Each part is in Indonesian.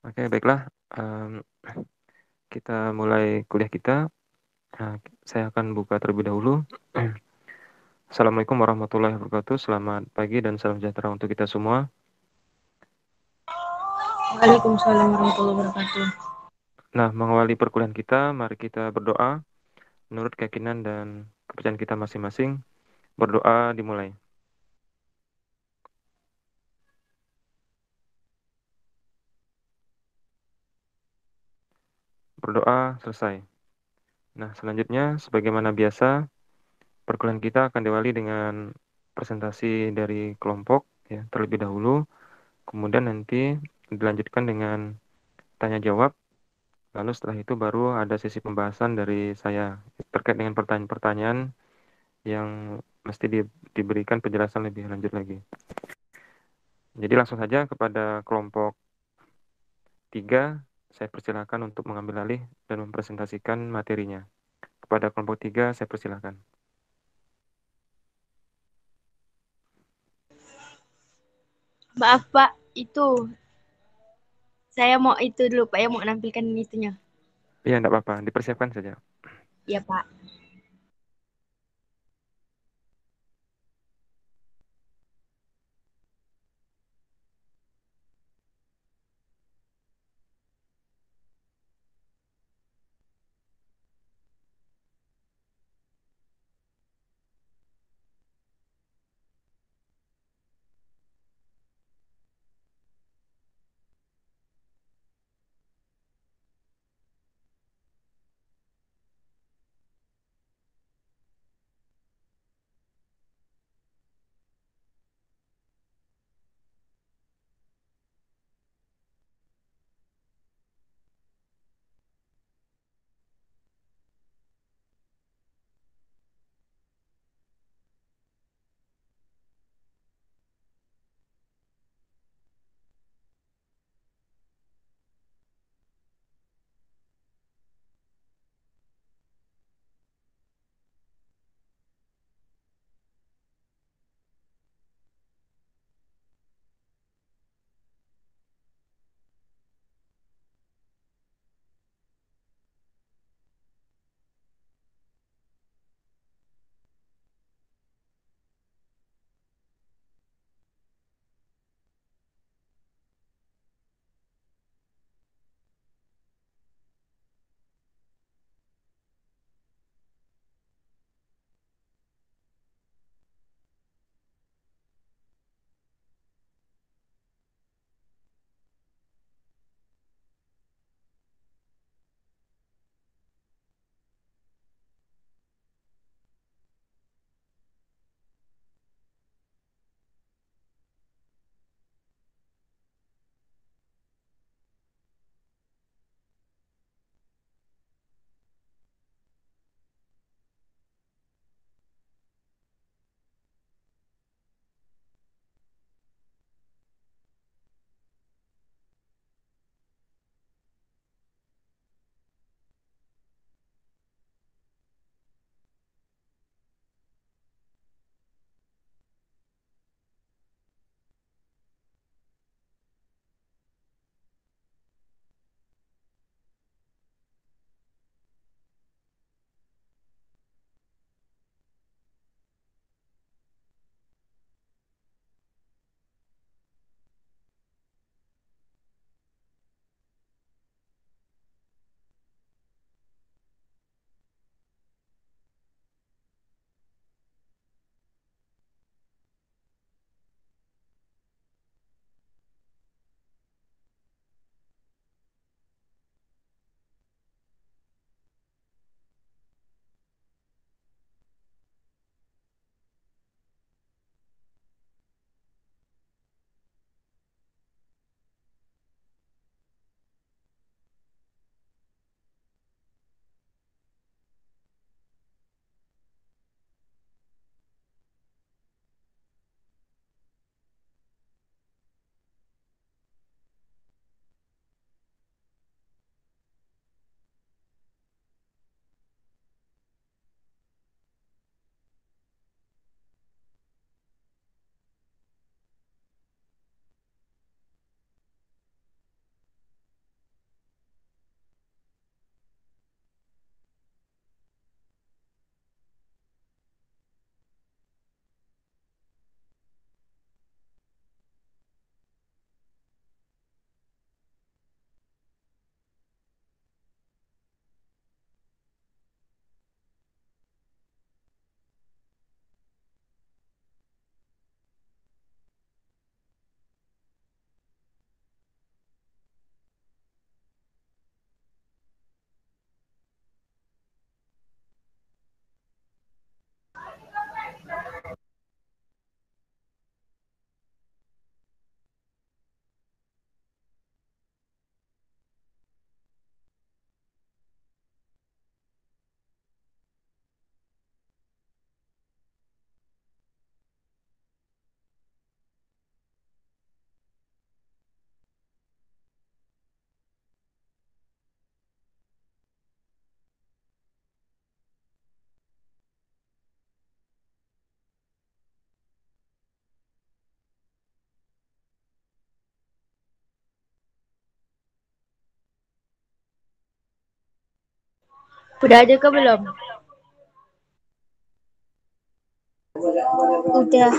Oke, baiklah, kita mulai kuliah kita. Saya akan buka terlebih dahulu. Assalamualaikum warahmatullahi wabarakatuh. Selamat pagi dan salam sejahtera untuk kita semua. Waalaikumsalam warahmatullahi wabarakatuh. Nah, mengawali perkuliahan kita, mari kita berdoa menurut keyakinan dan kepercayaan kita masing-masing. Berdoa dimulai. Berdoa selesai. Nah, selanjutnya, sebagaimana biasa, perkuliahan kita akan diawali dengan presentasi dari kelompok ya, terlebih dahulu. Kemudian nanti dilanjutkan dengan tanya jawab. Lalu setelah itu baru ada sesi pembahasan dari saya terkait dengan pertanyaan-pertanyaan yang mesti diberikan penjelasan lebih lanjut lagi. Jadi langsung saja kepada kelompok 3, saya persilakan untuk mengambil alih dan mempresentasikan materinya. Kepada kelompok 3, saya persilakan. Maaf Pak, itu saya mau itu dulu Pak, ya mau nampilkan itunya. Iya, enggak apa-apa, dipersiapkan saja. Ya Pak. Udah ada ke belum? Udah.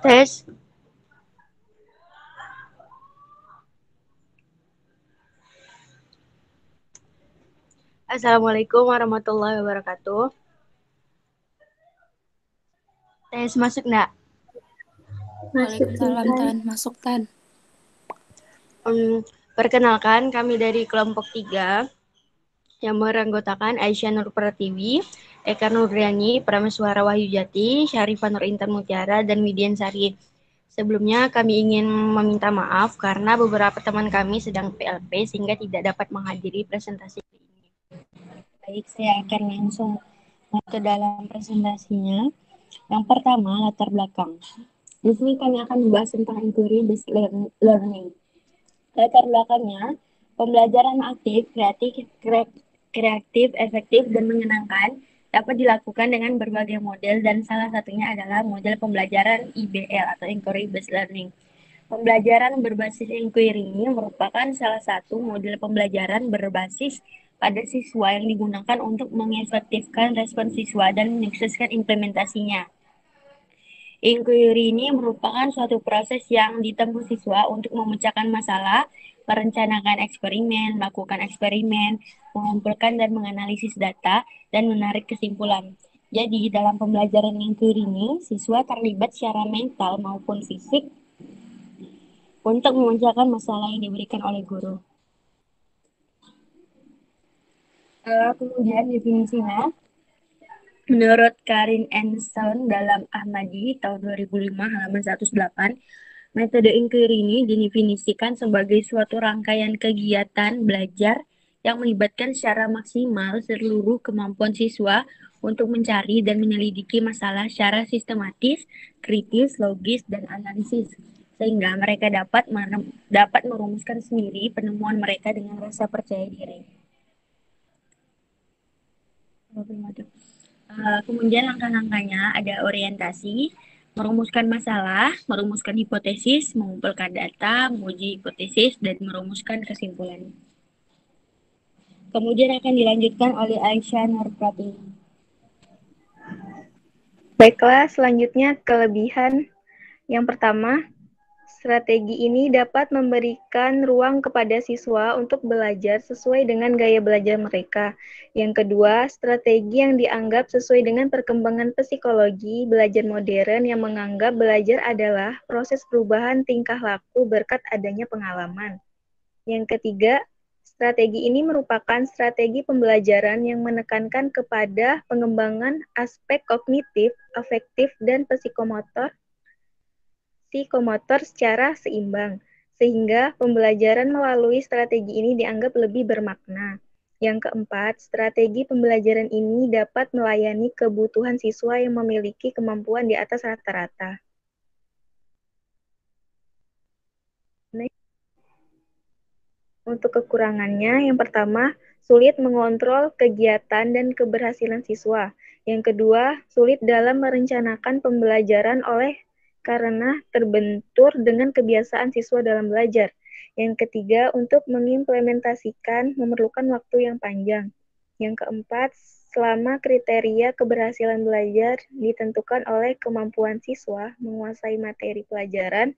Tes. Assalamualaikum warahmatullahi wabarakatuh. Tes masuk enggak? Waalaikumsalam, Tan. Masuk, Tan. Perkenalkan, kami dari kelompok 3 yang beranggotakan Aisyah Nur Pratiwi, Eka Nurriani, Prameswara Wahyu Jati, Syarifah Nur Intan Mutiara, dan Widian Sari. Sebelumnya kami ingin meminta maaf karena beberapa teman kami sedang PLP sehingga tidak dapat menghadiri presentasi ini. Baik, saya akan langsung ke dalam presentasinya. Yang pertama, latar belakang. Di sini kami akan membahas tentang inquiry based learning. Latar belakangnya, pembelajaran aktif, kreatif, efektif, dan menyenangkan dapat dilakukan dengan berbagai model dan salah satunya adalah model pembelajaran IBL atau Inquiry Based Learning. Pembelajaran berbasis inquiry ini merupakan salah satu model pembelajaran berbasis pada siswa yang digunakan untuk mengefektifkan respon siswa dan menyukseskan implementasinya. Inquiry ini merupakan suatu proses yang ditempuh siswa untuk memecahkan masalah, merencanakan eksperimen, melakukan eksperimen, mengumpulkan dan menganalisis data, dan menarik kesimpulan. Jadi, dalam pembelajaran inquiry ini, siswa terlibat secara mental maupun fisik untuk memecahkan masalah yang diberikan oleh guru. Kemudian definisinya, menurut Karin Anderson dalam Ahmadi tahun 2005 halaman 108, metode inquiry ini didefinisikan sebagai suatu rangkaian kegiatan belajar yang melibatkan secara maksimal seluruh kemampuan siswa untuk mencari dan menyelidiki masalah secara sistematis, kritis, logis, dan analisis, sehingga mereka dapat merumuskan sendiri penemuan mereka dengan rasa percaya diri. Kemudian langkah-langkahnya ada orientasi, merumuskan masalah, merumuskan hipotesis, mengumpulkan data, menguji hipotesis, dan merumuskan kesimpulan. Kemudian akan dilanjutkan oleh Aisyah Nur Pratiwi. Baiklah, selanjutnya kelebihan. Yang pertama, strategi ini dapat memberikan ruang kepada siswa untuk belajar sesuai dengan gaya belajar mereka. Yang kedua, strategi yang dianggap sesuai dengan perkembangan psikologi belajar modern yang menganggap belajar adalah proses perubahan tingkah laku berkat adanya pengalaman. Yang ketiga, strategi ini merupakan strategi pembelajaran yang menekankan kepada pengembangan aspek kognitif, afektif, dan psikomotor secara seimbang, sehingga pembelajaran melalui strategi ini dianggap lebih bermakna. Yang keempat, strategi pembelajaran ini dapat melayani kebutuhan siswa yang memiliki kemampuan di atas rata-rata. Untuk kekurangannya, yang pertama, sulit mengontrol kegiatan dan keberhasilan siswa. Yang kedua, sulit dalam merencanakan pembelajaran karena terbentur dengan kebiasaan siswa dalam belajar. Yang ketiga, untuk mengimplementasikan memerlukan waktu yang panjang. Yang keempat, selama kriteria keberhasilan belajar ditentukan oleh kemampuan siswa menguasai materi pelajaran,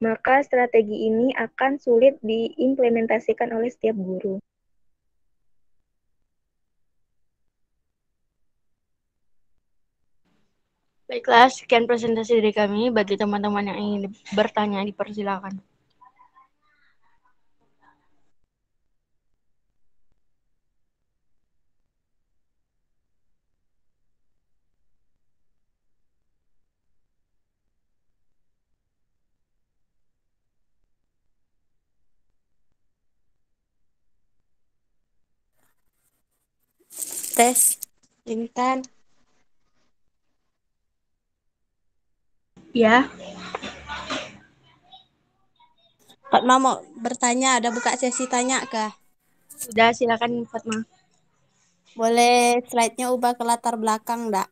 maka strategi ini akan sulit diimplementasikan oleh setiap guru. Baiklah, sekian presentasi dari kami. Bagi teman-teman yang ingin bertanya, dipersilakan. Tes, Intan. Ya, Fatma mau bertanya, ada buka sesi tanya kah? sudah, silakan Fatma. Boleh slide-nya ubah ke latar belakang, enggak?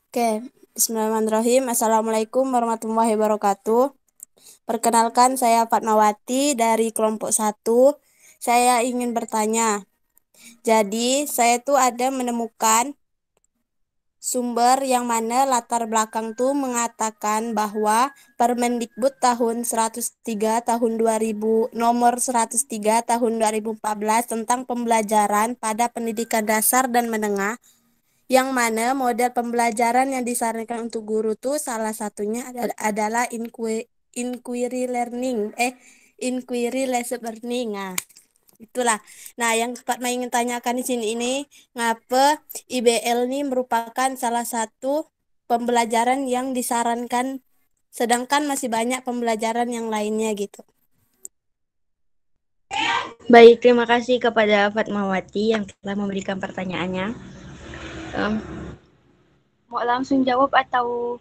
Oke, bismillahirrahmanirrahim. Assalamualaikum warahmatullahi wabarakatuh. Perkenalkan, saya Fatmawati dari kelompok 1. Saya ingin bertanya. Jadi, saya tuh ada menemukan sumber yang mana latar belakang tuh mengatakan bahwa Permendikbud tahun 103 tahun 2000 nomor 103 tahun 2014 tentang pembelajaran pada pendidikan dasar dan menengah, yang mana model pembelajaran yang disarankan untuk guru tuh salah satunya adalah inquiry lesson learning. Nah, itulah. Nah, yang Fatma ingin tanyakan di sini ini, ngapa IBL ini merupakan salah satu pembelajaran yang disarankan, sedangkan masih banyak pembelajaran yang lainnya gitu. Baik, terima kasih kepada Fatmawati yang telah memberikan pertanyaannya. Mau langsung jawab atau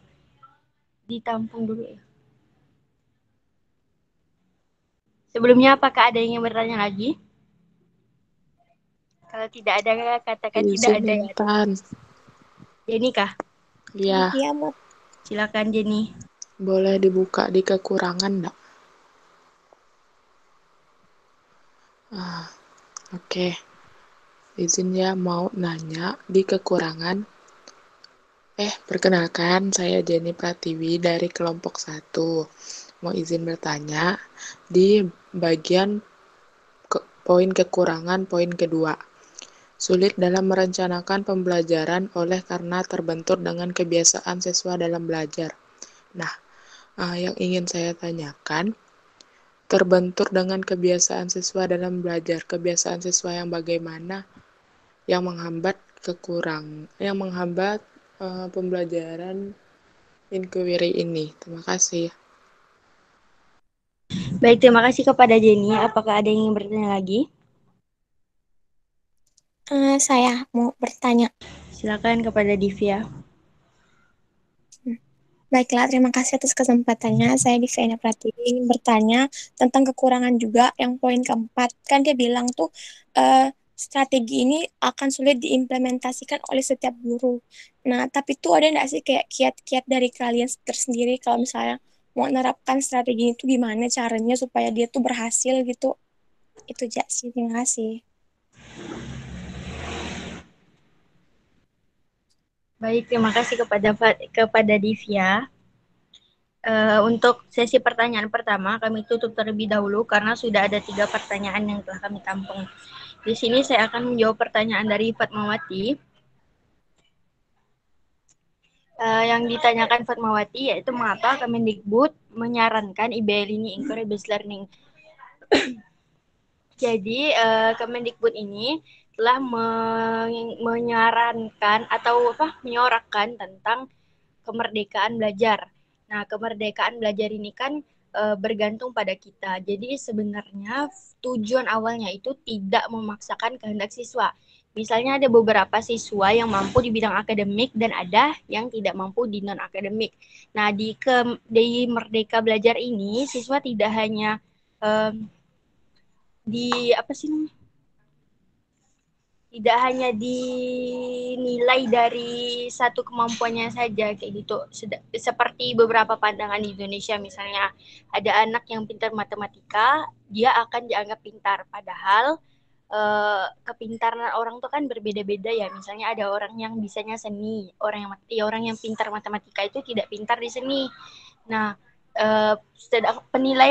ditampung dulu ya? Sebelumnya, apakah ada yang ingin bertanya lagi? Kalau tidak ada, katakan tidak ada ya. Intan. Jenny kah? Ya, Iya, Bu. Silakan Jenny. boleh dibuka di kekurangan enggak? Oke. Izin ya mau nanya di kekurangan. Perkenalkan, saya Jenny Pratiwi dari kelompok 1. Mau izin bertanya di bagian poin kekurangan poin kedua. Sulit dalam merencanakan pembelajaran oleh karena terbentur dengan kebiasaan siswa dalam belajar. Nah, yang ingin saya tanyakan, terbentur dengan kebiasaan siswa dalam belajar. Kebiasaan siswa yang bagaimana yang menghambat pembelajaran inquiry ini. Terima kasih. Baik, terima kasih kepada Jenny. Apakah ada yang ingin bertanya lagi? Saya mau bertanya. Silakan kepada Divya. Baiklah, terima kasih atas kesempatannya. Saya Divya Pratiwi ingin bertanya tentang kekurangan juga yang poin keempat. Kan dia bilang tuh strategi ini akan sulit diimplementasikan oleh setiap guru. Nah, tapi tuh ada nggak sih kayak kiat-kiat dari kalian tersendiri kalau misalnya mau menerapkan strategi itu gimana caranya supaya dia tuh berhasil gitu? Itu aja sih, terima kasih. Baik, terima kasih kepada Divya. Untuk sesi pertanyaan pertama, kami tutup terlebih dahulu karena sudah ada 3 pertanyaan yang telah kami tampung. Di sini saya akan menjawab pertanyaan dari Fatmawati. Yang ditanyakan Fatmawati yaitu mengapa Kemendikbud menyarankan IBL ini inquiry based learning. Jadi Kemendikbud ini telah menyarankan atau menyorakkan tentang kemerdekaan belajar. Nah, kemerdekaan belajar ini kan bergantung pada kita. Jadi sebenarnya tujuan awalnya itu tidak memaksakan kehendak siswa. Misalnya ada beberapa siswa yang mampu di bidang akademik dan ada yang tidak mampu di non akademik. Nah, di Merdeka Belajar ini siswa tidak hanya tidak hanya dinilai dinilai dari satu kemampuannya saja kayak gitu. Seperti beberapa pandangan di Indonesia misalnya ada anak yang pintar matematika, dia akan dianggap pintar. Padahal kepintaran orang tuh kan berbeda-beda ya. Misalnya ada orang yang bisanya seni, orang yang pintar matematika itu tidak pintar di seni. Nah,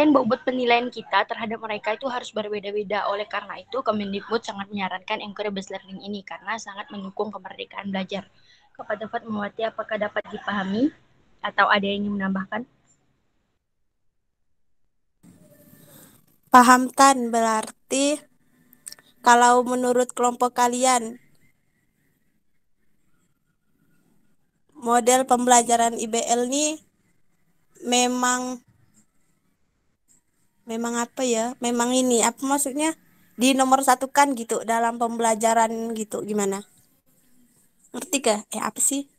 bobot penilaian kita terhadap mereka itu harus berbeda-beda. Oleh karena itu, Kemendikbud sangat menyarankan encourage learning ini karena sangat mendukung kemerdekaan belajar. Kepada Fatmawati, apakah dapat dipahami atau ada yang ingin menambahkan? Paham Tan, berarti kalau menurut kelompok kalian, model pembelajaran IBL ini memang apa ya? Memang ini apa maksudnya? Di nomor satukan gitu dalam pembelajaran gitu gimana? Ngerti gak? Apa sih?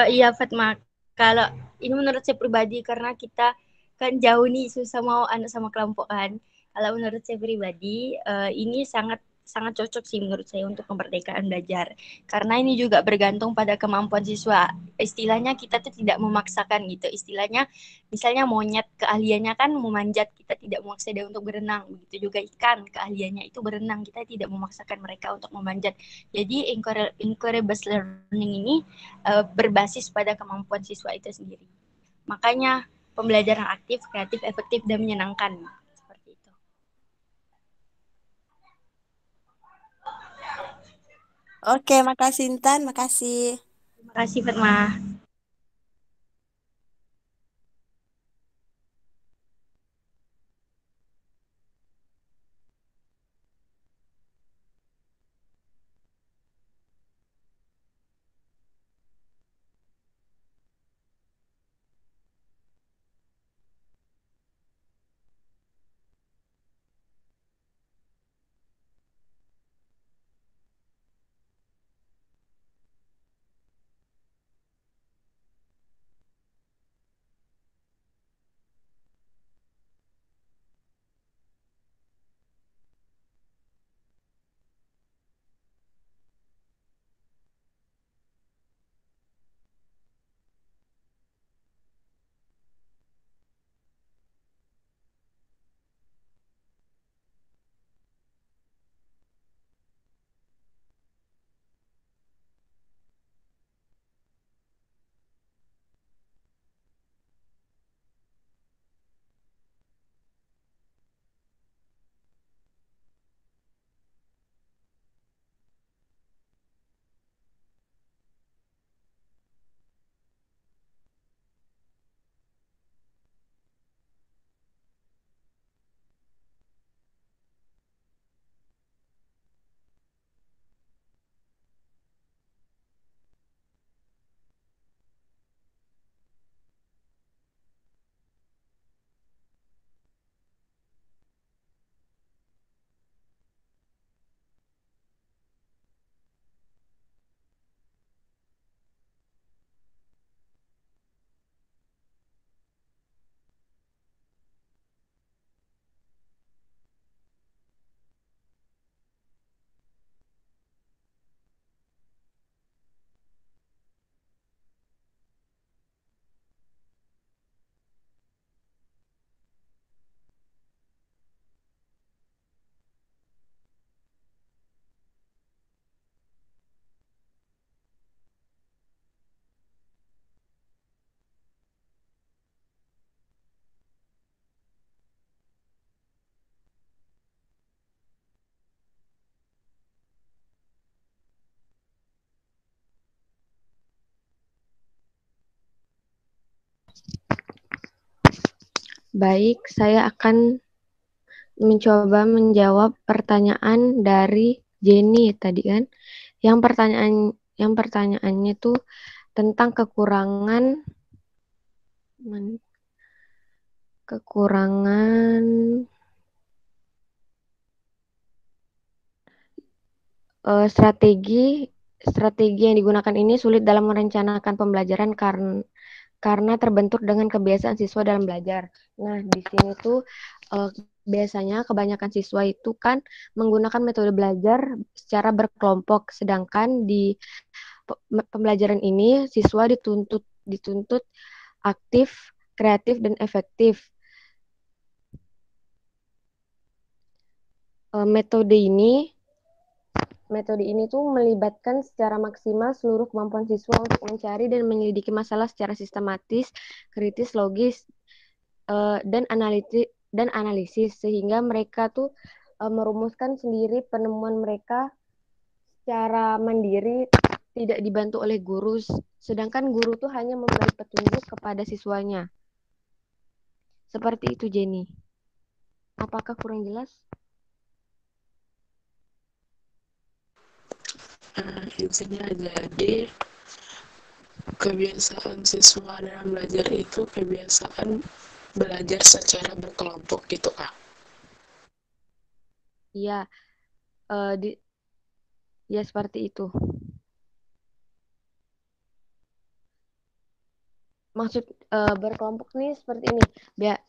Iya Fatma, kalau ini menurut saya pribadi karena kita kan jauh nih susah mau anak sama kelompok kan. Kalau menurut saya pribadi ini sangat sangat cocok sih menurut saya untuk kemerdekaan belajar. Karena ini juga bergantung pada kemampuan siswa. Istilahnya kita tuh tidak memaksakan gitu. Istilahnya misalnya monyet keahliannya kan memanjat, kita tidak memaksa dia untuk berenang. Begitu juga ikan keahliannya itu berenang, kita tidak memaksakan mereka untuk memanjat. Jadi encourage learning ini berbasis pada kemampuan siswa itu sendiri. Makanya pembelajaran aktif, kreatif, efektif, dan menyenangkan. Seperti itu. Oke, makasih Intan, makasih. Terima kasih Fatma. Baik, saya akan mencoba menjawab pertanyaan dari Jenny tadi kan. Yang pertanyaannya tuh tentang kekurangan strategi yang digunakan ini sulit dalam merencanakan pembelajaran karena terbentur dengan kebiasaan siswa dalam belajar. Nah, di sini tuh biasanya kebanyakan siswa itu kan menggunakan metode belajar secara berkelompok, sedangkan di pembelajaran ini siswa dituntut dituntut aktif, kreatif, dan efektif. Eh, Metode ini Metode ini tuh melibatkan secara maksimal seluruh kemampuan siswa untuk mencari dan menyelidiki masalah secara sistematis, kritis, logis, dan analisis sehingga mereka tuh merumuskan sendiri penemuan mereka secara mandiri, tidak dibantu oleh guru, sedangkan guru tuh hanya memberi petunjuk kepada siswanya. Seperti itu, Jenny. Apakah kurang jelas? Intinya jadi kebiasaan siswa dalam belajar itu kebiasaan belajar secara berkelompok gitu Kak. Iya, ya seperti itu. Maksud berkelompok nih seperti ini.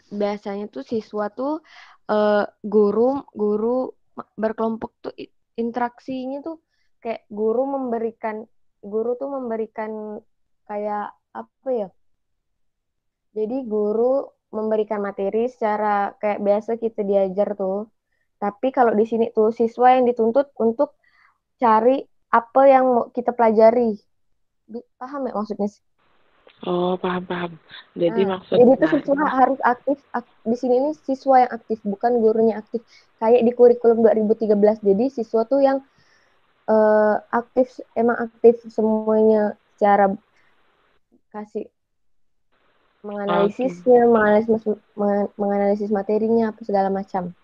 Biasanya tuh siswa tuh guru berkelompok tuh interaksinya tuh kayak guru tuh memberikan kayak apa ya? Jadi guru memberikan materi secara kayak biasa kita diajar tuh. Tapi kalau di sini tuh siswa yang dituntut untuk cari apa yang mau kita pelajari. Paham ya maksudnya? Oh, paham. Jadi Jadi itu maksudnya siswa harus aktif, di sini ini siswa yang aktif, bukan gurunya aktif. Kayak di kurikulum 2013. Jadi siswa tuh yang aktif, emang aktif semuanya secara kasih menganalisisnya, menganalisis materinya, apa segala macam.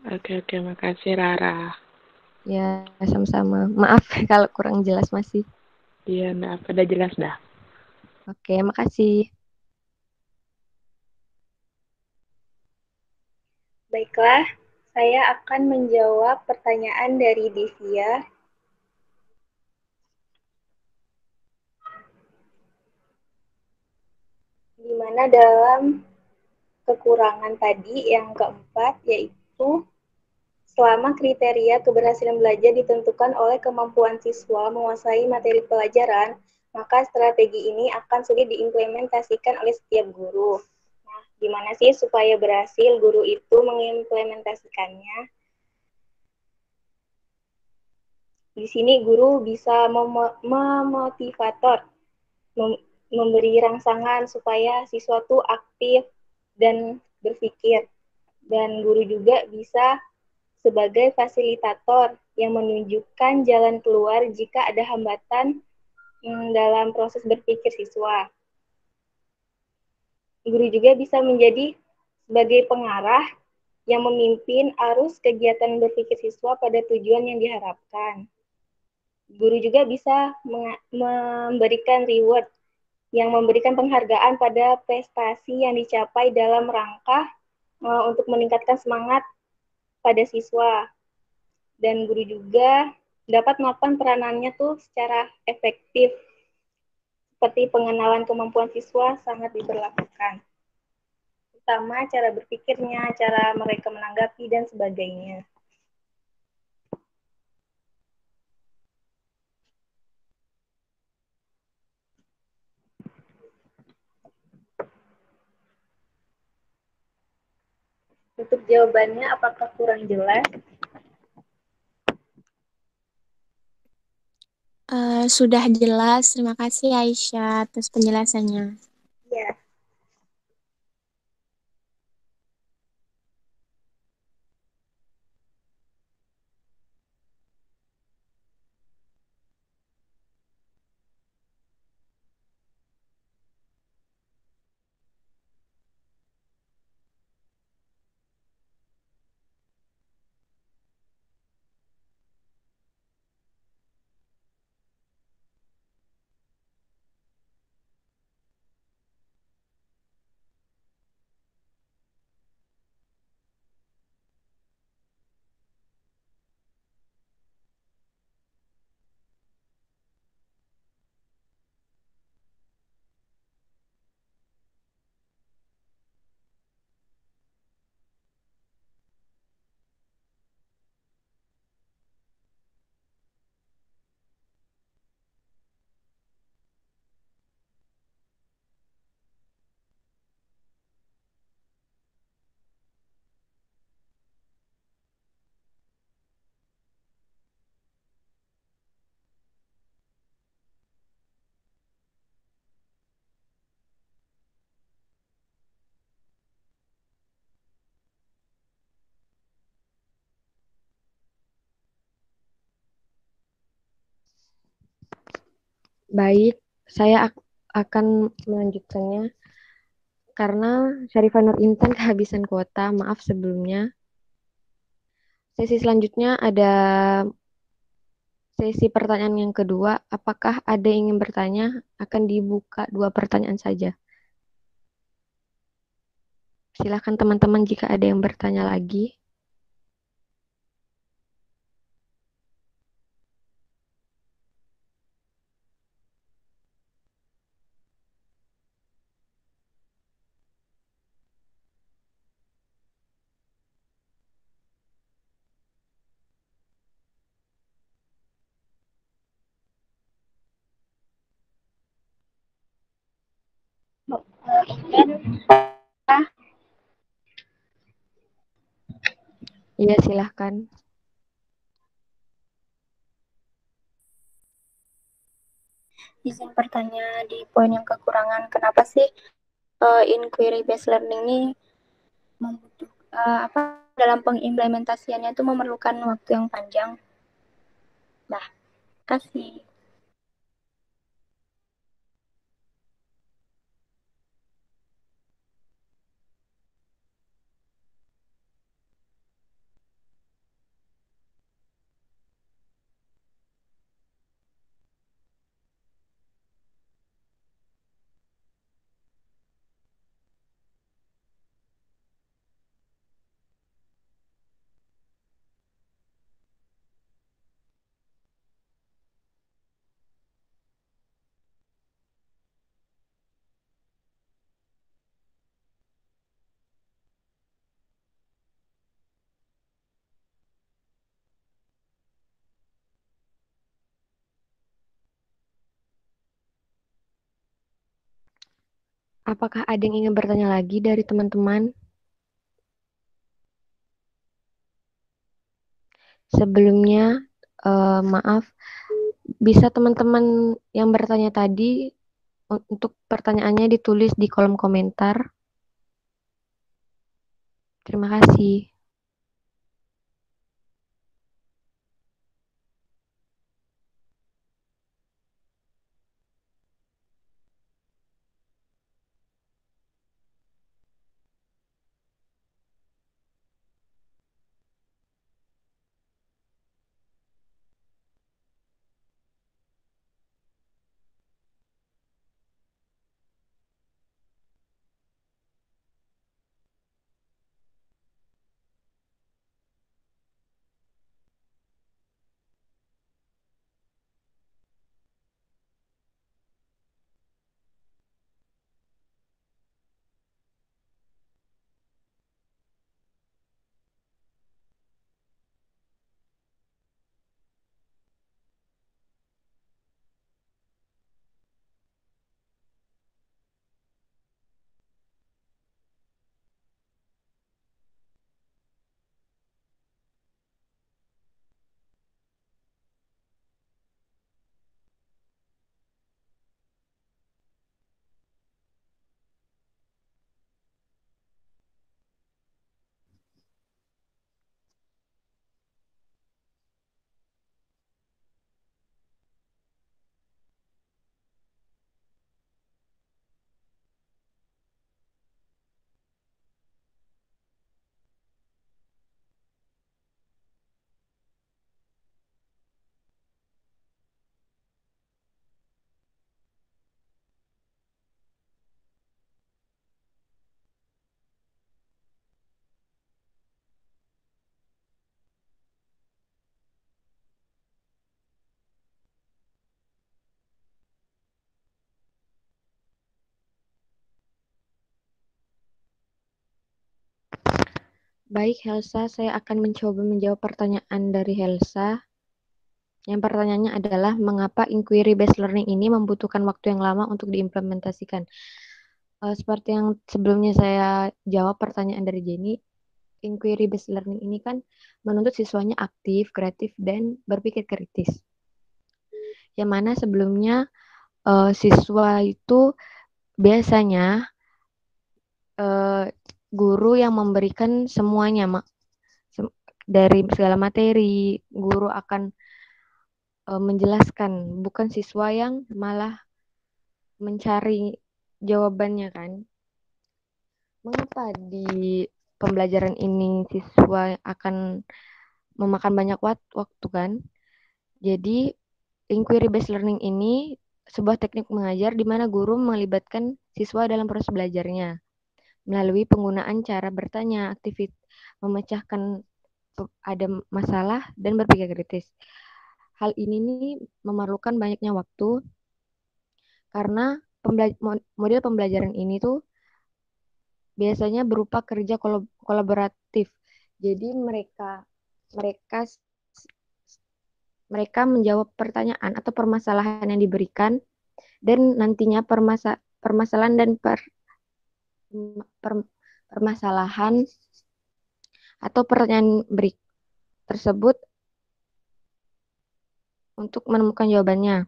Oke, makasih Rara. Ya, sama-sama. Maaf kalau kurang jelas masih. Iya, udah jelas dah. Oke, makasih. Baiklah, saya akan menjawab pertanyaan dari Divya. Di mana dalam kekurangan tadi yang keempat, yaitu selama kriteria keberhasilan belajar ditentukan oleh kemampuan siswa menguasai materi pelajaran, maka strategi ini akan sulit diimplementasikan oleh setiap guru. Nah, gimana sih supaya berhasil guru itu mengimplementasikannya? Di sini guru bisa memotivator, memberi rangsangan supaya siswa tuh aktif dan berpikir. Dan guru juga bisa sebagai fasilitator yang menunjukkan jalan keluar jika ada hambatan dalam proses berpikir siswa. Guru juga bisa menjadi sebagai pengarah yang memimpin arus kegiatan berpikir siswa pada tujuan yang diharapkan. Guru juga bisa memberikan reward yang memberikan penghargaan pada prestasi yang dicapai dalam rangka untuk meningkatkan semangat pada siswa. Dan guru juga dapat melakukan peranannya tuh secara efektif, seperti pengenalan kemampuan siswa sangat diberlakukan. Pertama, cara berpikirnya, cara mereka menanggapi, dan sebagainya. Untuk jawabannya, apakah kurang jelas? Sudah jelas. Terima kasih Aisyah atas penjelasannya. Ya. Baik, saya akan melanjutkannya karena Syarifah Nur Intan kehabisan kuota. Maaf sebelumnya. Sesi selanjutnya ada sesi pertanyaan yang kedua. Apakah ada yang ingin bertanya? Akan dibuka 2 pertanyaan saja. Silakan teman-teman jika ada yang bertanya lagi. Iya, silahkan. Izin bertanya di poin yang kekurangan, kenapa sih inquiry based learning ini dalam pengimplementasiannya itu memerlukan waktu yang panjang? Nah, kasih. Apakah ada yang ingin bertanya lagi dari teman-teman? Sebelumnya, maaf, bisa teman-teman yang bertanya tadi untuk pertanyaannya ditulis di kolom komentar. Terima kasih. Baik, Helsa, saya akan mencoba menjawab pertanyaan dari Helsa. Yang pertanyaannya adalah, mengapa inquiry based learning ini membutuhkan waktu yang lama untuk diimplementasikan? Seperti yang sebelumnya saya jawab pertanyaan dari Jenny, inquiry based learning ini kan menuntut siswanya aktif, kreatif, dan berpikir kritis. Yang mana sebelumnya siswa itu biasanya guru yang memberikan semuanya, dari segala materi, guru akan menjelaskan, bukan siswa yang malah mencari jawabannya kan. Mengapa di pembelajaran ini siswa akan memakan banyak waktu kan? Jadi inquiry based learning ini sebuah teknik mengajar di mana guru melibatkan siswa dalam proses belajarnya melalui penggunaan cara bertanya, aktivitas memecahkan ada masalah dan berpikir kritis. Hal ini nih memerlukan banyaknya waktu karena model pembelajaran ini tuh biasanya berupa kerja kolaboratif. Jadi mereka menjawab pertanyaan atau permasalahan yang diberikan dan nantinya permasalahan dan permasalahan atau pertanyaan tersebut untuk menemukan jawabannya.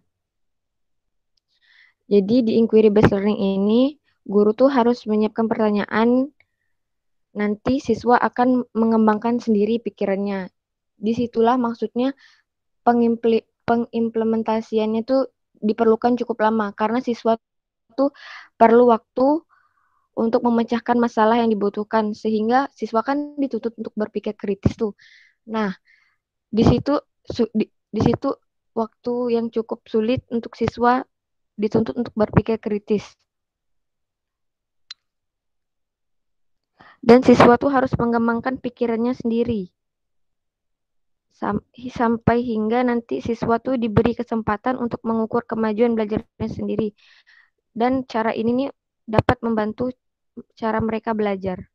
Jadi di inquiry based learning ini, guru tuh harus menyiapkan pertanyaan, nanti siswa akan mengembangkan sendiri pikirannya. Disitulah maksudnya pengimplementasiannya tuh diperlukan cukup lama, karena siswa tuh perlu waktu untuk memecahkan masalah yang dibutuhkan, sehingga siswa kan dituntut untuk berpikir kritis tuh. Nah, di situ waktu yang cukup sulit untuk siswa dituntut untuk berpikir kritis. Dan siswa tuh harus mengembangkan pikirannya sendiri. Sampai hingga nanti siswa tuh diberi kesempatan untuk mengukur kemajuan belajarnya sendiri. Dan cara ini nih dapat membantu cara mereka belajar.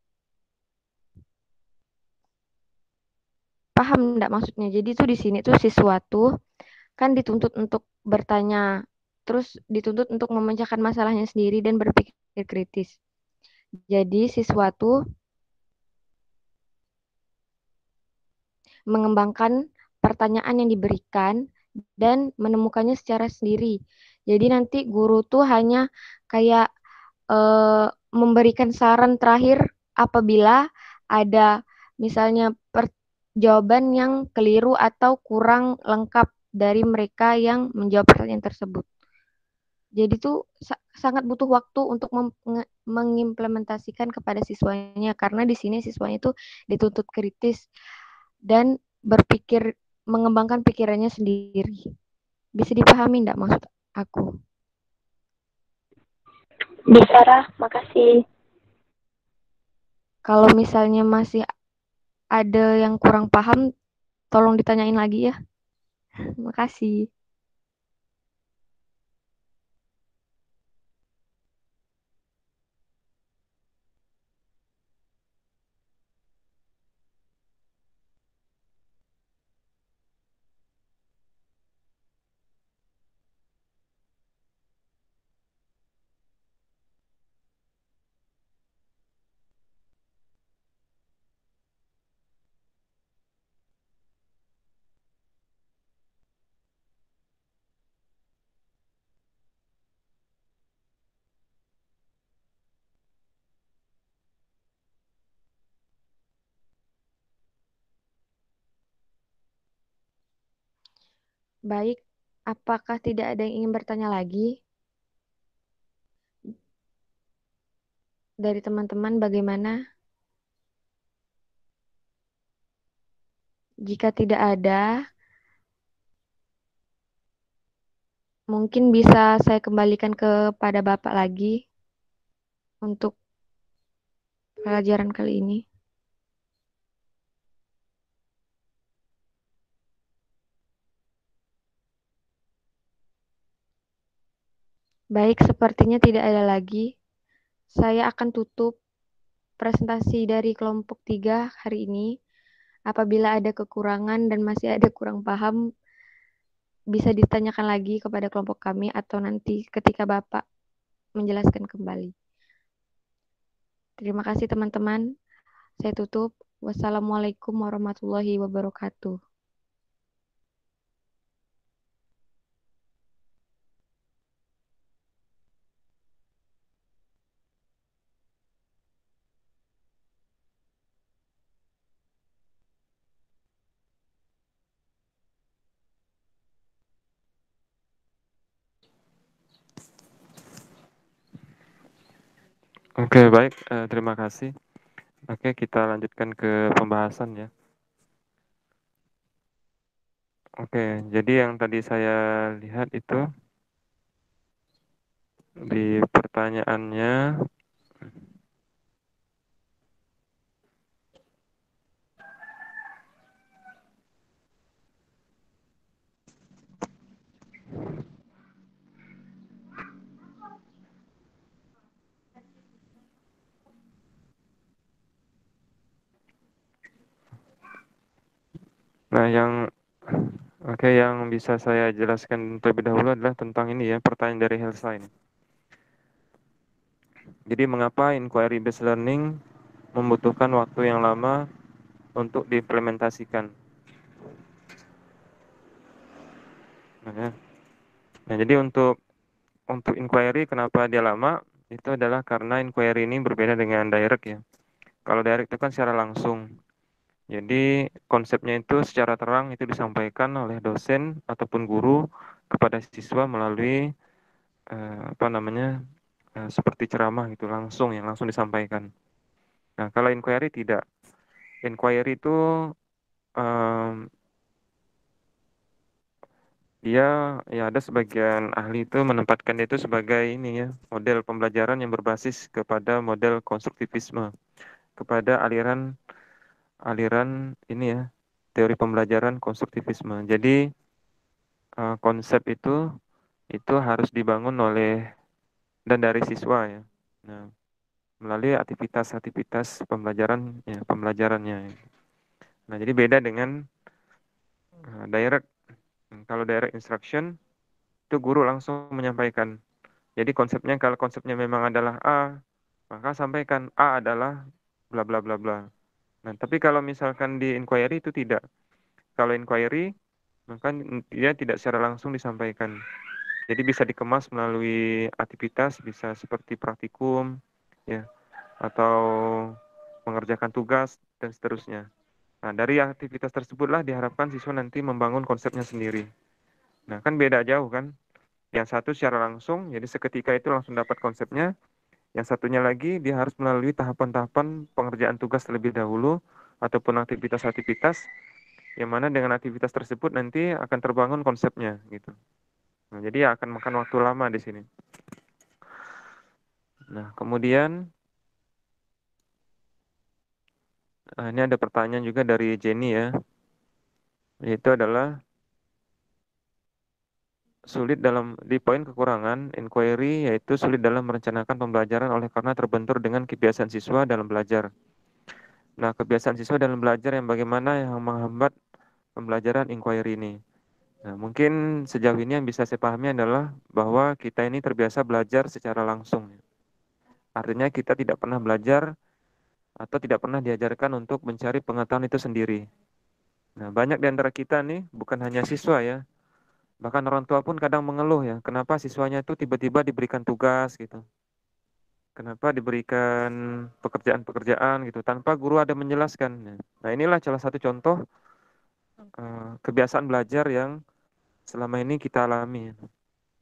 Paham enggak maksudnya? Jadi tuh di sini tuh siswa tuh kan dituntut untuk bertanya, terus dituntut untuk memecahkan masalahnya sendiri dan berpikir kritis. Jadi siswa tuh mengembangkan pertanyaan yang diberikan dan menemukannya secara sendiri. Jadi nanti guru tuh hanya kayak memberikan saran terakhir apabila ada misalnya jawaban yang keliru atau kurang lengkap dari mereka yang menjawab pertanyaan tersebut. Jadi tuh sangat butuh waktu untuk mengimplementasikan kepada siswanya, karena di sini siswanya itu dituntut kritis dan berpikir, mengembangkan pikirannya sendiri. Bisa dipahami enggak maksud aku? Bisa, Rah. Makasih. Kalau misalnya masih ada yang kurang paham, tolong ditanyain lagi ya. Makasih. Baik, apakah tidak ada yang ingin bertanya lagi? Dari teman-teman bagaimana? Jika tidak ada, mungkin bisa saya kembalikan kepada Bapak lagi untuk pelajaran kali ini. Baik, sepertinya tidak ada lagi. Saya akan tutup presentasi dari kelompok 3 hari ini. Apabila ada kekurangan dan masih ada kurang paham, bisa ditanyakan lagi kepada kelompok kami atau nanti ketika Bapak menjelaskan kembali. Terima kasih teman-teman. Saya tutup. Wassalamualaikum warahmatullahi wabarakatuh. Oke, baik, terima kasih. Oke, kita lanjutkan ke pembahasan ya. Oke, jadi yang tadi saya lihat itu di pertanyaannya, nah yang bisa saya jelaskan terlebih dahulu adalah tentang ini ya, pertanyaan dari Helsa ini. Jadi mengapa inquiry based learning membutuhkan waktu yang lama untuk diimplementasikan? Nah, ya. Nah, jadi untuk inquiry kenapa dia lama? Itu adalah karena inquiry ini berbeda dengan direct ya. Kalau direct itu kan secara langsung. Jadi konsepnya itu secara terang itu disampaikan oleh dosen ataupun guru kepada siswa melalui seperti ceramah gitu langsung yang langsung disampaikan. Nah, kalau inquiry tidak. Inquiry itu dia ya ada sebagian ahli itu menempatkan itu sebagai ini ya, model pembelajaran yang berbasis kepada model konstruktivisme, kepada aliran ini ya, teori pembelajaran konstruktivisme. Jadi konsep itu harus dibangun oleh dan dari siswa ya. Nah, melalui aktivitas-aktivitas pembelajarannya. Nah, jadi beda dengan direct. Kalau direct instruction itu guru langsung menyampaikan. Jadi kalau konsepnya memang adalah A, maka sampaikan A adalah bla bla bla bla. Nah, tapi kalau misalkan di inquiry itu tidak. Kalau inquiry maka dia tidak secara langsung disampaikan. Jadi bisa dikemas melalui aktivitas, bisa seperti praktikum, ya, atau mengerjakan tugas dan seterusnya. Nah, dari aktivitas tersebutlah diharapkan siswa nanti membangun konsepnya sendiri. Nah, kan beda jauh kan? Yang satu secara langsung, jadi seketika itu langsung dapat konsepnya. Yang satunya lagi, dia harus melalui tahapan-tahapan pengerjaan tugas terlebih dahulu, ataupun aktivitas-aktivitas, yang mana dengan aktivitas tersebut nanti akan terbangun konsepnya, gitu. Nah, jadi akan makan waktu lama di sini. Nah, kemudian, ini ada pertanyaan juga dari Jenny ya, yaitu adalah di poin kekurangan inquiry yaitu sulit dalam merencanakan pembelajaran oleh karena terbentur dengan kebiasaan siswa dalam belajar. Nah, kebiasaan siswa dalam belajar yang bagaimana yang menghambat pembelajaran inquiry ini. Nah, mungkin sejauh ini yang bisa saya pahami adalah bahwa kita ini terbiasa belajar secara langsung. Artinya kita tidak pernah belajar atau tidak pernah diajarkan untuk mencari pengetahuan itu sendiri. Nah, banyak di antara kita nih, bukan hanya siswa ya, bahkan orang tua pun kadang mengeluh ya, kenapa siswanya itu tiba-tiba diberikan tugas gitu. Kenapa diberikan pekerjaan-pekerjaan gitu, tanpa guru ada menjelaskan. Nah, inilah salah satu contoh kebiasaan belajar yang selama ini kita alami.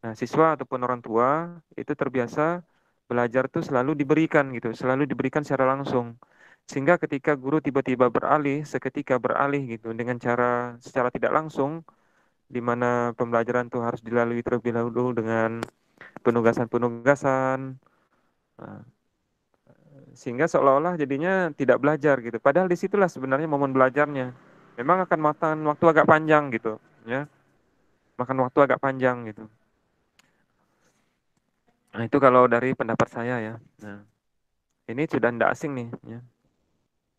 Nah, siswa ataupun orang tua itu terbiasa belajar tuh selalu diberikan gitu, selalu diberikan secara langsung. Sehingga ketika guru tiba-tiba seketika beralih gitu dengan secara tidak langsung, di mana pembelajaran tuh harus dilalui terlebih dahulu dengan penugasan-penugasan, sehingga seolah-olah jadinya tidak belajar gitu. Padahal disitulah sebenarnya momen belajarnya. Memang akan makan waktu agak panjang gitu, ya, makan waktu agak panjang gitu. Nah, itu kalau dari pendapat saya ya. Nah, ini sudah tidak asing nih. Ya.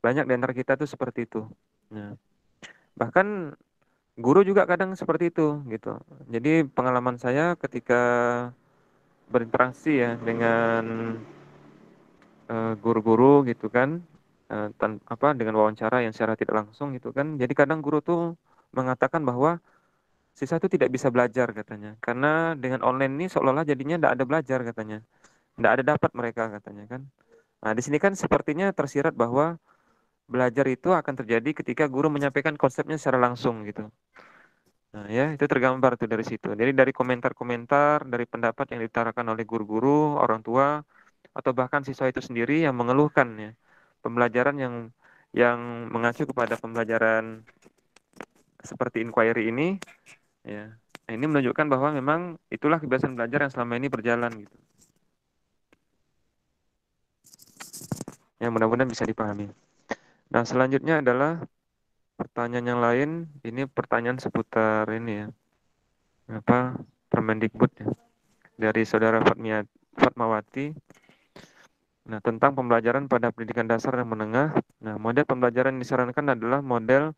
Banyak di antara kita tuh seperti itu. Nah, bahkan guru juga kadang seperti itu gitu. Jadi pengalaman saya ketika berinteraksi ya dengan guru-guru gitu kan, dengan wawancara yang secara tidak langsung gitu kan. Jadi kadang guru tuh mengatakan bahwa siswa itu tidak bisa belajar katanya. Karena dengan online ini seolah-olah jadinya tidak ada belajar katanya. Tidak ada dapat mereka katanya kan. Nah, di sini kan sepertinya tersirat bahwa belajar itu akan terjadi ketika guru menyampaikan konsepnya secara langsung gitu. Nah, ya, itu tergambar tuh dari situ. Jadi dari komentar-komentar, dari pendapat yang diutarakan oleh guru-guru, orang tua, atau bahkan siswa itu sendiri yang mengeluhkan ya pembelajaran yang mengacu kepada pembelajaran seperti inquiry ini ya. Nah, ini menunjukkan bahwa memang itulah kebiasaan belajar yang selama ini berjalan gitu. Ya, mudah-mudahan bisa dipahami. Nah, selanjutnya adalah pertanyaan yang lain. Ini pertanyaan seputar ini ya. Permendikbud ya. Dari Saudara Fatmawati. Nah, tentang pembelajaran pada pendidikan dasar dan menengah. Nah, model pembelajaran yang disarankan adalah model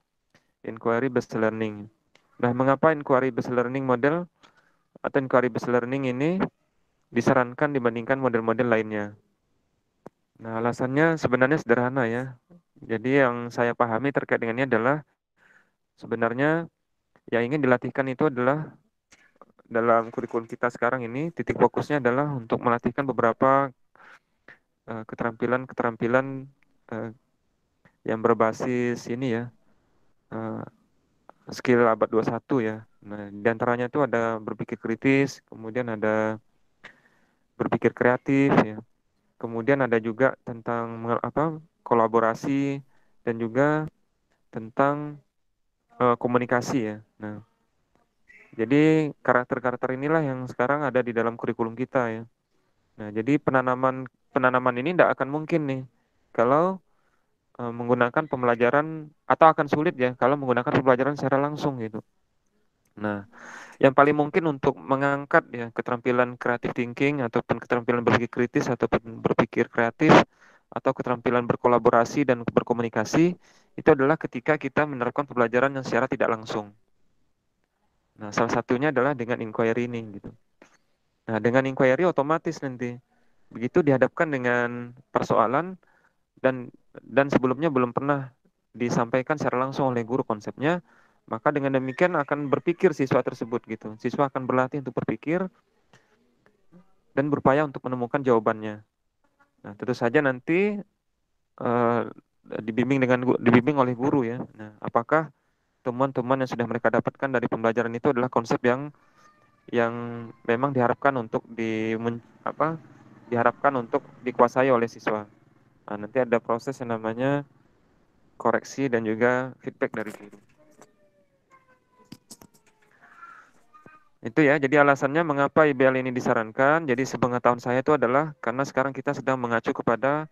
inquiry based learning. Nah, mengapa inquiry based learning model atau inquiry based learning ini disarankan dibandingkan model-model lainnya? Nah, alasannya sebenarnya sederhana ya. Jadi yang saya pahami terkait dengannya adalah sebenarnya yang ingin dilatihkan itu adalah dalam kurikulum kita sekarang ini titik fokusnya adalah untuk melatihkan beberapa keterampilan-keterampilan yang berbasis ini ya, skill abad 21 ya. Nah, di antaranya itu ada berpikir kritis, kemudian ada berpikir kreatif ya. Kemudian ada juga tentang kolaborasi dan juga tentang komunikasi ya. Nah, jadi karakter-karakter inilah yang sekarang ada di dalam kurikulum kita ya. Nah, jadi penanaman ini tidak akan mungkin nih kalau menggunakan pembelajaran atau akan sulit ya kalau menggunakan pembelajaran secara langsung gitu. Nah, yang paling mungkin untuk mengangkat ya keterampilan creative thinking ataupun keterampilan berpikir kritis ataupun berpikir kreatif atau keterampilan berkolaborasi dan berkomunikasi itu adalah ketika kita menerapkan pembelajaran yang secara tidak langsung. Nah, salah satunya adalah dengan inquiry ini gitu. Nah, dengan inquiry otomatis nanti begitu dihadapkan dengan persoalan dan sebelumnya belum pernah disampaikan secara langsung oleh guru konsepnya, maka dengan demikian akan berpikir siswa tersebut gitu. Siswa akan berlatih untuk berpikir dan berupaya untuk menemukan jawabannya. Nah, tentu saja nanti dibimbing oleh guru ya. Nah, apakah temuan-temuan yang sudah mereka dapatkan dari pembelajaran itu adalah konsep yang memang diharapkan untuk dikuasai oleh siswa. Nah, nanti ada proses yang namanya koreksi dan juga feedback dari guru. Itu ya, jadi alasannya mengapa IBL ini disarankan. Jadi sepengetahuan saya itu adalah karena sekarang kita sedang mengacu kepada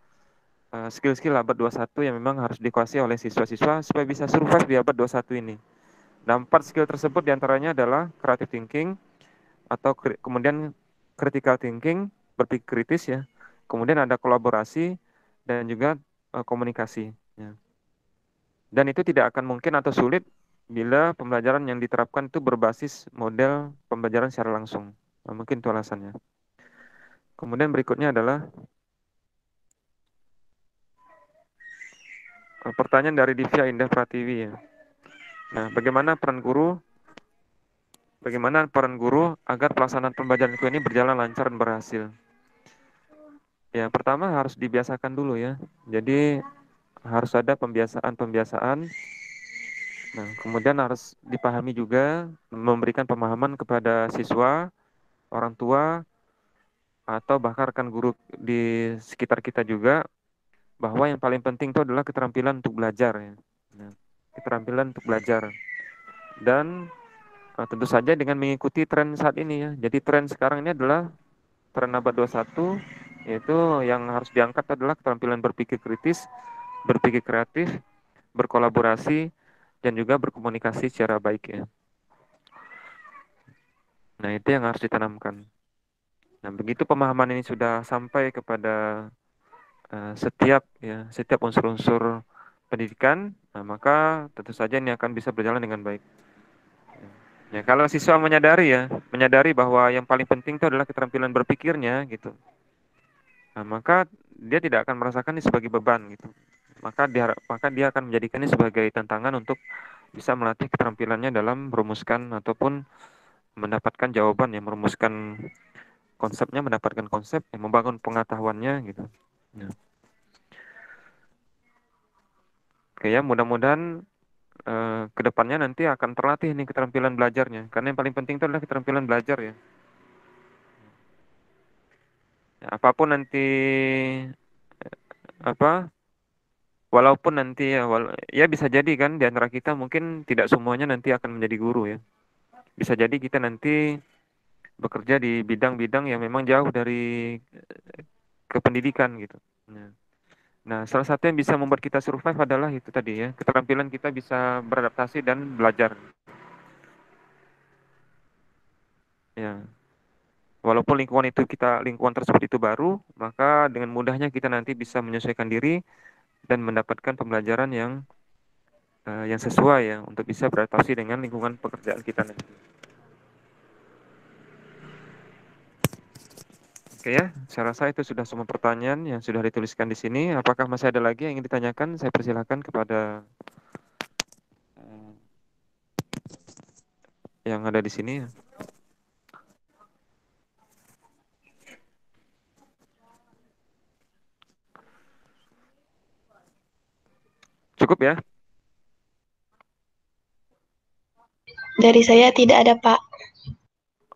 skill-skill abad 21 yang memang harus dikuasai oleh siswa-siswa supaya bisa survive di abad 21 ini. Nah, 4 skill tersebut diantaranya adalah creative thinking, atau kemudian critical thinking, berpikir kritis ya. Kemudian ada kolaborasi dan juga komunikasi. Ya. Dan itu tidak akan mungkin atau sulit bila pembelajaran yang diterapkan itu berbasis model pembelajaran secara langsung. Nah, mungkin itu alasannya. Kemudian berikutnya adalah pertanyaan dari Divya Indah Pratiwi ya. Nah, bagaimana peran guru agar pelaksanaan pembelajaran ini berjalan lancar dan berhasil? Ya, pertama harus dibiasakan dulu ya. Jadi harus ada pembiasaan. Nah, kemudian harus dipahami juga, memberikan pemahaman kepada siswa, orang tua, atau bahkan rekan guru di sekitar kita juga, bahwa yang paling penting itu adalah keterampilan untuk belajar ya. Nah, keterampilan untuk belajar. Dan tentu saja dengan mengikuti tren saat ini ya. Jadi tren sekarang ini adalah tren abad 21, yaitu yang harus diangkat adalah keterampilan berpikir kritis, berpikir kreatif, berkolaborasi, dan juga berkomunikasi secara baik ya. Nah, itu yang harus ditanamkan. Nah, begitu pemahaman ini sudah sampai kepada setiap unsur-unsur pendidikan, nah, maka tentu saja ini akan bisa berjalan dengan baik. Ya, kalau siswa menyadari bahwa yang paling penting itu adalah keterampilan berpikirnya gitu. Nah, maka dia tidak akan merasakan ini sebagai beban gitu. Maka dia akan menjadikannya sebagai tantangan untuk bisa melatih keterampilannya dalam merumuskan ataupun mendapatkan jawaban, yang merumuskan konsepnya, mendapatkan konsep, yang membangun pengetahuannya gitu. Ya. Oke ya, mudah-mudahan kedepannya nanti akan terlatih nih keterampilan belajarnya. Karena yang paling penting itu adalah keterampilan belajar ya. Ya, apapun nanti apa, walaupun nanti ya, ya bisa jadi kan di antara kita mungkin tidak semuanya nanti akan menjadi guru ya. Bisa jadi kita nanti bekerja di bidang-bidang yang memang jauh dari kependidikan gitu. Nah, nah, salah satu yang bisa membuat kita survive adalah itu tadi ya, keterampilan kita bisa beradaptasi dan belajar. Ya, walaupun lingkungan tersebut itu baru, maka dengan mudahnya kita nanti bisa menyesuaikan diri dan mendapatkan pembelajaran yang sesuai ya untuk bisa beradaptasi dengan lingkungan pekerjaan kita nanti. Oke ya, saya rasa itu sudah semua pertanyaan yang sudah dituliskan di sini. Apakah masih ada lagi yang ingin ditanyakan? Saya persilakan kepada yang ada di sini. Cukup ya? Dari saya tidak ada, Pak.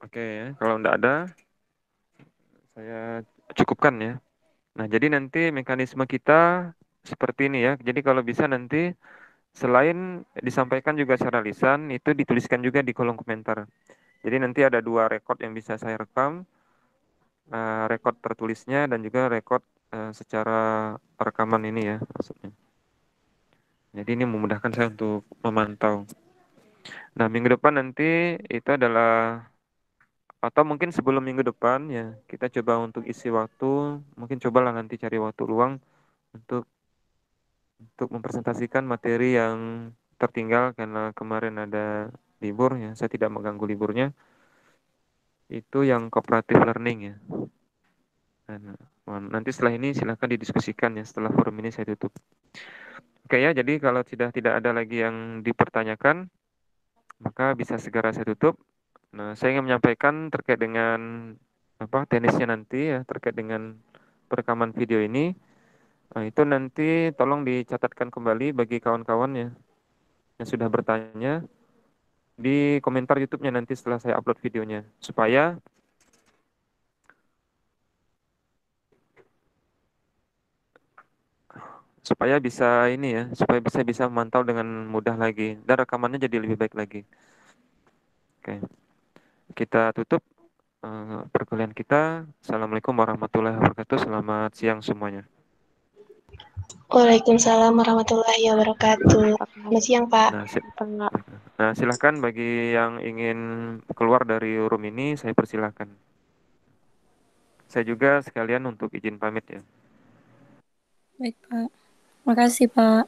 Oke ya, kalau tidak ada, saya cukupkan ya. Nah, jadi nanti mekanisme kita seperti ini ya. Jadi kalau bisa nanti selain disampaikan juga secara lisan, itu dituliskan juga di kolom komentar. Jadi nanti ada 2 rekod yang bisa saya rekam, rekod tertulisnya dan juga rekod secara rekaman ini ya maksudnya. Jadi ini memudahkan saya untuk memantau. Nah, minggu depan nanti itu adalah, atau mungkin sebelum minggu depan ya, kita coba untuk isi waktu, mungkin cobalah nanti cari waktu luang untuk mempresentasikan materi yang tertinggal karena kemarin ada libur ya, saya tidak mengganggu liburnya. Itu yang cooperative learning ya. Nah, nanti setelah ini silahkan didiskusikan ya, setelah forum ini saya tutup. Oke ya, jadi kalau tidak ada lagi yang dipertanyakan, maka bisa segera saya tutup. Nah, saya ingin menyampaikan terkait dengan teknisnya nanti ya, terkait dengan perekaman video ini. Nah, itu nanti tolong dicatatkan kembali bagi kawan-kawan ya yang sudah bertanya di komentar YouTube-nya nanti setelah saya upload videonya, supaya bisa ini ya, supaya bisa memantau dengan mudah lagi dan rekamannya jadi lebih baik lagi. Oke, kita tutup perkuliahan kita. Assalamualaikum warahmatullahi wabarakatuh. Selamat siang semuanya. Waalaikumsalam warahmatullahi wabarakatuh. Selamat siang, Pak. Nah, silahkan bagi yang ingin keluar dari room ini, saya persilahkan. Saya juga sekalian untuk izin pamit ya. Baik, Pak. Makasih, Pak.